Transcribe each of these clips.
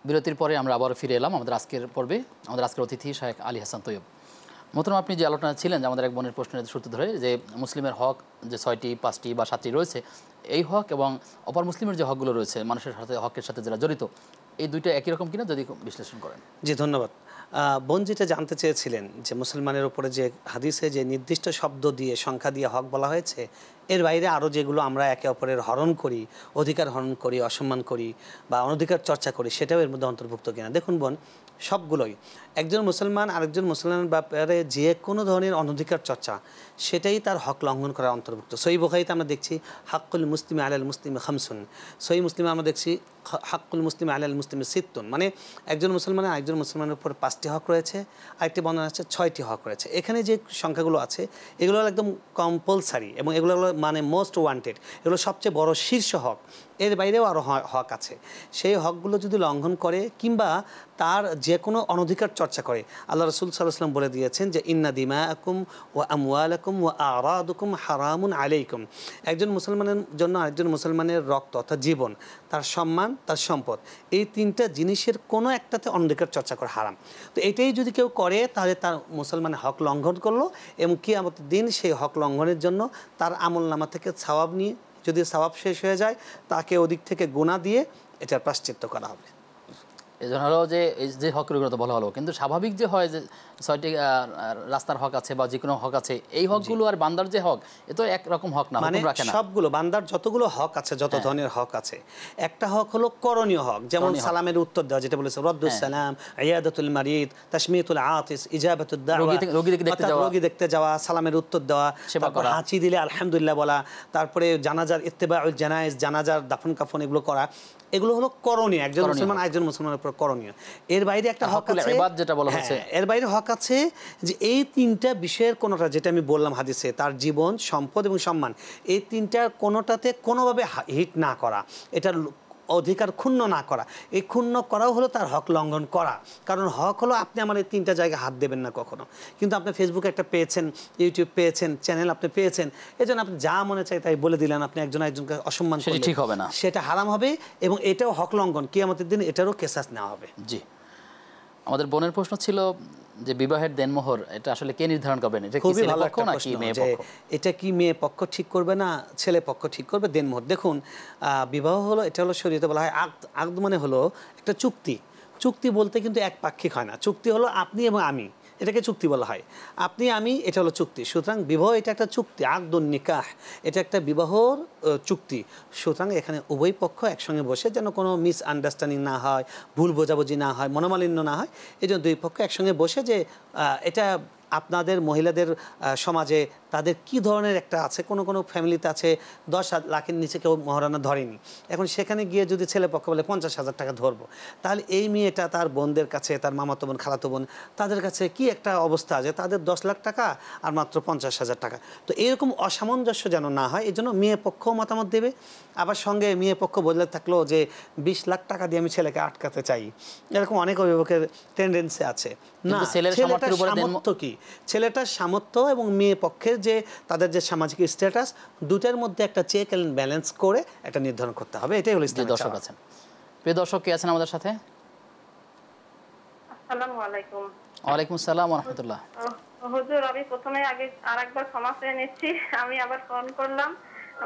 বিরতির পরে আমরা আবার ফিরে এলাম আমাদের আজকের পর্বে। আমাদের আজকের অতিথি শায়েখ আলী হাসান তৈয়ব। মোহতারাম, আপনি যে আলোচনা ছিলেন যে আমাদের এক বোনের প্রশ্নের সূত্র ধরে যে মুসলিমের হক যে 6টি 5টি বা 7টি রয়েছে, এই হক এবং অপর মুসলিমের যে হকগুলো রয়েছে মানুষের সাথে হকের সাথে যারা জড়িত, এই দুইটা একই রকম কিনা যদি বিশ্লেষণ করেন। জি ধন্যবাদ। বোন যেটা জানতে চেয়েছিলেন যে মুসলমানের উপরে যে হাদিসে যে নির্দিষ্ট শব্দ দিয়ে সংখ্যা দিয়ে হক বলা হয়েছে, এর বাইরে আরও যেগুলো আমরা একে অপরের হরণ করি, অধিকার হরণ করি, অসম্মান করি বা অনধিকার চর্চা করি, সেটাও এর মধ্যে অন্তর্ভুক্ত কিনা। দেখুন বোন, সবগুলোই একজন মুসলমান আরেকজন মুসলমানের ব্যাপারে যে কোনো ধরনের অনধিকার চর্চা, সেটাই তার হক লঙ্ঘন করার অন্তর্ভুক্ত। সহিহ বুখারীতে আমরা দেখছি হাক্কুল মুসলিমি আলাল মুসলিমি খামসুন। সহিহ মুসলিমে আমরা দেখছি হাক্কুল মুসলিমি আলাল মুসলিমি সিত্তুন, মানে একজন মুসলমানের আরেকজন মুসলমানের উপর 5টি হক রয়েছে, আরেকটি বর্ণনা আছে 6টি হক রয়েছে। এখানে যে সংখ্যাগুলো আছে এগুলো একদম কম্পালসারি এবং এগুলো মানে মোস্ট ওয়ান্টেড, এগুলো সবচেয়ে বড় শীর্ষ হক। এর বাইরেও আরও হক আছে। সেই হকগুলো যদি লঙ্ঘন করে কিংবা তার যে কোনো অনধিকার চর্চা করে, আল্লাহ রাসূল সাল্লাল্লাহু আলাইহি ওয়াসাল্লাম বলে দিয়েছেন যে ইন্না দিমাআকুম ওয়া আমওয়ালাকুম ওয়া আরাদুকুম হারামুন আলাইকুম। একজন মুসলমানের জন্য আরেকজন মুসলমানের রক্ত অর্থাৎ জীবন, তার সম্মান, তার সম্পদ, এই 3টা জিনিসের কোনো একটাতে অনধিকার চর্চা করা হারাম। তো এটাই যদি কেউ করে তাহলে তার মুসলমানের হক লঙ্ঘন করলো এবং কিয়ামতের দিন সেই হক লঙ্ঘনের জন্য তার আমলনামা থেকে সওয়াব নিয়ে, যদি সওয়াব শেষ হয়ে যায় তাকে ওদিক থেকে গুনাহ দিয়ে এটার প্রায়শ্চিত্ত করা হবে। এই জন্য হলো যে এই যে হকের কথা বলা হলো, কিন্তু স্বাভাবিক যে হয় যে 6টি রাস্তার হক আছে বা যে কোনো হক আছে, এই হকগুলো আর বান্দার যে হক, এ তো একরকম হক না, মানে সবগুলো বান্দার যতগুলো হক আছে, যত ধরনের হক আছে, একটা হক হলো করণীয় হক, যেমন সালামের উত্তর দেওয়া, যেটা বলেছে রদ্দুস সালাম, ইয়াদাতুল মারিদ, তাশমিয়াতুল আতিস, ইজাবাতুদ দাওয়া, রোগী দেখতে যাওয়া, সালামের উত্তর দেওয়া, হাঁচি দিলে আলহামদুলিল্লাহ বলা, তারপরে জানাজার ইত্তেবাউল জানাইজ, জানাজার দাফন কাফন এগুলো করা, এগুলো হলো করণীয়। একজন মুসলমান আরেকজন মুসলমানের উপর করণীয়। এর বাইরে একটা হক আছে যেটা বলা হচ্ছে, এর বাইরে হক আছে যে এই 3টা বিষয়ের কোনোটা, যেটা আমি বললাম হাদিসে, তার জীবন, সম্পদ এবং সম্মান, এই 3টার কোনোটাতে কোনোভাবে হিট না করা, এটার অধিকার ক্ষুণ্ণ না করা। এই ক্ষুণ্ণ করাও হলো তার হক লঙ্ঘন করা। কারণ হক হলো আপনি আমার এই 3টা জায়গায় হাত দেবেন না কখনো। কিন্তু আপনি ফেসবুকে একটা পেয়েছেন, ইউটিউব পেয়েছেন, চ্যানেল আপনি পেয়েছেন, এই জন্য আপনি যা মনে চাই তাই বলে দিলেন, আপনি একজন একজনকে অসম্মান করলেন, ঠিক হবে না, সেটা হারাম হবে এবং এটাও হক লঙ্ঘন। কিয়ামতের দিন এটারও কেসাস নেওয়া হবে। জি, আমাদের বোনের প্রশ্ন ছিল যে বিবাহের দেনমোহর এটা আসলে কে নির্ধারণ করবেন? এটা কি ছেলে পক্ষ নাকি মেয়ে পক্ষ? এটা কি মেয়ে পক্ষ ঠিক করবে না ছেলে পক্ষ ঠিক করবে দেনমোহর? দেখুন, বিবাহ হলো, এটা হলো শরীয়তে বলা হয় আকদ, মানে হলো একটা চুক্তি। চুক্তি বলতে কিন্তু একপাক্ষিক হয় না। চুক্তি হলো আপনি এবং আমি, এটাকে চুক্তি বলা হয়। আপনি আমি, এটা হলো চুক্তি। সুতরাং বিবাহ এটা একটা চুক্তি, আকদুন নিকাহ, এটা একটা বিবাহর চুক্তি। সুতরাং এখানে উভয় পক্ষ একসঙ্গে বসে যেন কোনো মিস আন্ডারস্ট্যান্ডিং না হয়, ভুল বোঝাবুঝি না হয়, মনোমালিন্য না হয়, এই জন্য দুই পক্ষ একসঙ্গে বসে যে এটা আপনাদের মহিলাদের সমাজে তাদের কি ধরনের একটা আছে, কোনো ফ্যামিলিতে আছে 10 লাখের নিচে কেউ মহারণা ধরেনি, এখন সেখানে গিয়ে যদি ছেলে পক্ষ বলে 50,000 টাকা ধরবো, তাহলে এই মেয়েটা তার বোনদের কাছে, তার মামাতো বোন, খালাতো বোন, তাদের কাছে কি একটা অবস্থা যে তাদের 10 লাখ টাকা আর মাত্র 50,000 টাকা। তো এরকম অসামঞ্জস্য যেন না হয়, এই জন্য মেয়ে পক্ষও মতামত দেবে। আবার সঙ্গে মেয়ে পক্ষ বললে থাকলো যে 20 লাখ টাকা দিয়ে আমি ছেলেকে আটকাতে চাই, এরকম অনেক অভিভাবকের টেন্ডেন্সি আছে। না, ছেলেটার সামর্থ্য কি, ছেলেটার সামর্থ্য এবং মেয়ে পক্ষের যে তাদের যে সামাজিক স্ট্যাটাস, দুটার মধ্যে একটা চেক এন্ড ব্যালেন্স করে একটা নির্ধারণ করতে হবে। এটাই হলো ইসলামের। দর্শক আছেন, প্রিয় দর্শক কে আছেন আমাদের সাথে? আসসালামু আলাইকুম। ওয়ালাইকুম আসসালাম ওয়া রাহমাতুল্লাহ। হুজুর, আমি প্রথমে আগে আরেকবার ক্ষমা চেয়ে নিচ্ছি, আমি আবার ফোন করলাম,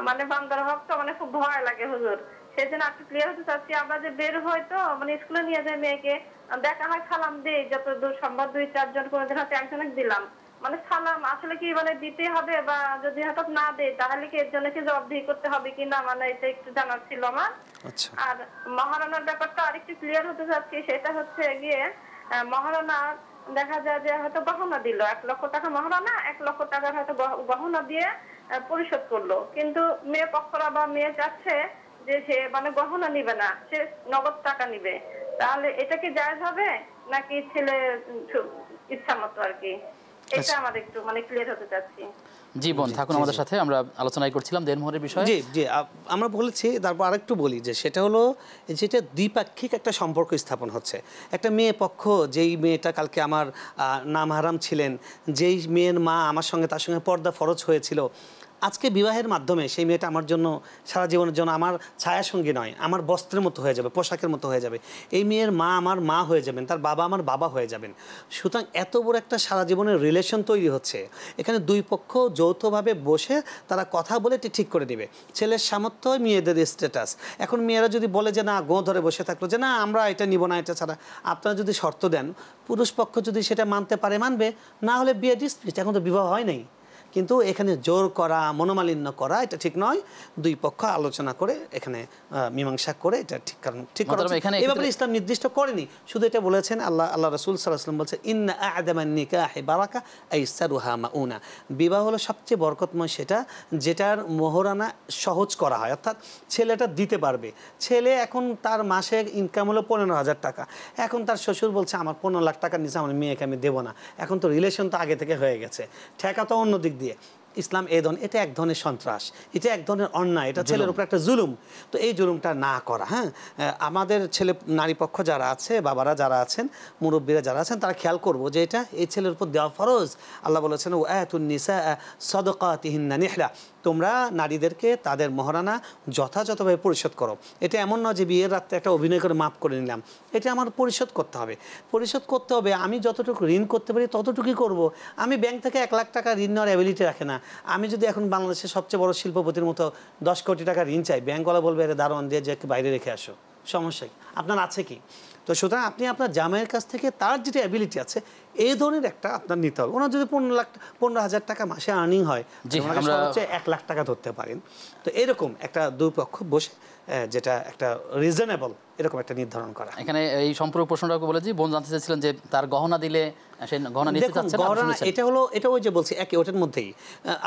মানে বান্দার হক তো মানে খুব ভয় লাগে হুজুর, সেজন্য একটু ক্লিয়ার হতে চাচ্ছি। আমরা যে বের হয় তো মানে স্কুলে নিয়ে যায় মেয়েকে, দেখা হয় সালাম দেই যত দূর সম্ভব, 2-4 জন, কোনোদিন হয়তো একজনকে দিলাম, মানে সালাম আসলে কি মানে দিতে হবে, বা যদি হঠাৎ না দেয় তাহলে কি এর জন্য কি জবাবদিহি করতে হবে কিনা, মানে এটা একটু জানার ছিল আমার। আর মহারণার ব্যাপারটা আরেকটু ক্লিয়ার হতে চাচ্ছি, সেটা হচ্ছে গিয়ে মহারণা দেখা যায় যে হয়তো গহনা দিল, 1 লক্ষ টাকা মহারণা, 1 লক্ষ টাকার হয়তো গহনা দিয়ে পরিশোধ করলো, কিন্তু মেয়ে পক্ষরা বা মেয়ে চাচ্ছে যে সে মানে গহনা নিবে না, সে নগদ টাকা নিবে, তাহলে এটা কি জায়েজ হবে নাকি ছেলে ইচ্ছা মতো আর কি? এটা আমার একটু মানে ক্লিয়ার হতে চাচ্ছি। জি বোন, থাকুন আমাদের সাথে, আমরা আলোচনাই করছিলাম দেনমোহরের বিষয়ে। জি জি, আমরা বলেছি, তারপর আরেকটু বলি যে সেটা হলো যেটা দ্বিপাক্ষিক একটা সম্পর্ক স্থাপন হচ্ছে। একটা মেয়ে পক্ষ, যেই মেয়েটা কালকে আমার নাম হারাম ছিলেন, যেই মেয়ের মা আমার সঙ্গে, তার সঙ্গে পর্দা ফরজ হয়েছিল, আজকে বিবাহের মাধ্যমে সেই মেয়েটা আমার জন্য সারা জীবনের জন্য আমার ছায়া সঙ্গী নয়, আমার বস্ত্রের মতো হয়ে যাবে, পোশাকের মতো হয়ে যাবে। এই মেয়ের মা আমার মা হয়ে যাবেন, তার বাবা আমার বাবা হয়ে যাবেন। সুতরাং এত বড় একটা সারা জীবনের রিলেশন তৈরি হচ্ছে। এখানে দুই পক্ষ যৌথভাবে বসে তারা কথা বলে এটি ঠিক করে নেবে। ছেলের সামর্থ্য, মেয়েদের স্ট্যাটাস। এখন মেয়েরা যদি বলে যে না, গো ধরে বসে থাকলো যে না আমরা এটা নিব না, এটা ছাড়া, আপনারা যদি শর্ত দেন, পুরুষ পক্ষ যদি সেটা মানতে পারে মানবে, না হলে বিয়ে ডিসমিস। এখন তো বিবাহ হয় নাই। কিন্তু এখানে জোর করা, মনোমালিন্য করা এটা ঠিক নয়। দুই পক্ষ আলোচনা করে এখানে মীমাংসা করে এটা ঠিক করা। এই ব্যাপারে ইসলাম নির্দিষ্ট করেনি, শুধু এটা বলেছেন আল্লাহ রাসূল সাল্লাল্লাহু আলাইহি ওয়াসাল্লাম বলছেন ইন্না আ'দামান নিকাহি বারাকা আইসারুহা মাউনা। বিবাহ হলো সবচেয়ে বরকতময় সেটা যেটার মোহরানা সহজ করা হয়, অর্থাৎ ছেলেটা দিতে পারবে। ছেলে এখন তার মাসে ইনকাম হলো 15,000 টাকা, এখন তার শ্বশুর বলছে আমার 15 লাখ টাকার নিচে আমার মেয়েকে আমি দেবো না। এখন তো রিলেশন তো আগে থেকে হয়ে গেছে, ঠেকা তো অন্য দিক দিয়ে। ইসলাম এটা এক ধরনের সন্ত্রাস, এটা এক ধরনের অন্যায়, এটা ছেলের উপর একটা জুলুম। তো এই জুলুমটা না করা। হ্যাঁ, আমাদের নারী পক্ষ যারা আছে, বাবারা যারা আছেন, মুরব্বীরা যারা আছেন, তারা খেয়াল করবো যে এটা এই ছেলের উপর দেওয়া ফরজ। আল্লাহ বলেছেন ও আতুন নিসা সাদাকাতিহিন্না নিহলা, তোমরা নারীদেরকে তাদের মহারানা যথাযথভাবে পরিশোধ করো। এটা এমন নয় যে বিয়ের রাত্রে একটা অভিনয় করে মাফ করে নিলাম, এটা আমার পরিশোধ করতে হবে। পরিশোধ করতে হবে, আমি যতটুকু ঋণ করতে পারি ততটুকুই করব। আমি ব্যাংক থেকে 1 লাখ টাকা ঋণ নেওয়ার অ্যাবিলিটি রাখে না। আমি যদি এখন বাংলাদেশের সবচেয়ে বড় শিল্পপতির মতো 10 কোটি টাকা ঋণ চাই, ব্যাংকওয়ালা বলবে এর দারোয়ান দিয়ে যে বাইরে রেখে আসো, সমস্যা কি, আপনার আছে কি? তো সুতরাং আপনি আপনার জামাইয়ের কাছ থেকে তার যেটা অ্যাবিলিটি আছে এই ধরনের একটা আপনার নিতে হবে। ওনার যদি 15,000 টাকা মাসে আর্নিং হয়, 1 লাখ টাকা ধরতে পারেন। তো এরকম একটা দুই পক্ষ বসে যেটা একটা রিজনেবল এরকম একটা নির্ধারণ করা। এখানে এই সম্পর্ক প্রশ্নটা বলেছি, বোন জানতে চাইছিলেন যে তার গহনা দিলে সে গহনা নিতে চাচ্ছে না। গহনা এটা ওই যে বলছি একে ওটার মধ্যেই।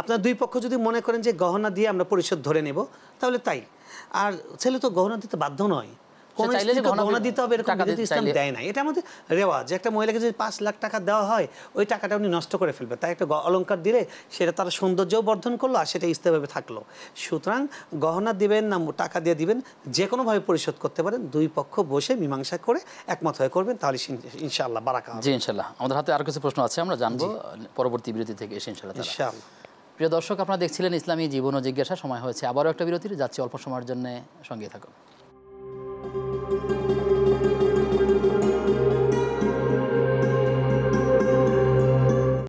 আপনার দুই পক্ষ যদি মনে করেন যে গহনা দিয়ে আমরা পরিশোধ ধরে নেব, তাহলে তাই। আর ছেলে তো গহনা দিতে বাধ্য নয়, কোন গহনা দিতে হবে এরকম ইসলাম দেয় না। এটা আমাদের রেওয়াজ যে একটা মহিলাকে যদি 5 লাখ টাকা দেওয়া হয়, ওই টাকাটা উনি নষ্ট করে ফেলবে। তাই একটা অলংকার দিলে সেটা তার সৌন্দর্যও বর্ধন করলো আর সেটা স্থায়ীভাবে থাকলো। সুতরাং গহনা দিবেন না টাকা দিয়ে দিবেন, যে কোনোভাবে পরিশোধ করতে পারেন। দুই পক্ষ বসে মীমাংসা করে একমত হয়ে করবেন, তাহলে ইনশাআল্লাহ বারাকা হবে। জি ইনশাআল্লাহ। আমাদের হাতে আরো কিছু প্রশ্ন আছে, আমরা জানবো পরবর্তী বিরতি থেকে এসে ইনশাআল্লাহ। প্রিয় দর্শক, আপনারা দেখছিলেন ইসলামী জীবন ও জিজ্ঞাসা। সময় হয়েছে আবারও একটা বিরতির, যাচ্ছি অল্প সময়ের জন্য, সঙ্গে থাকুন।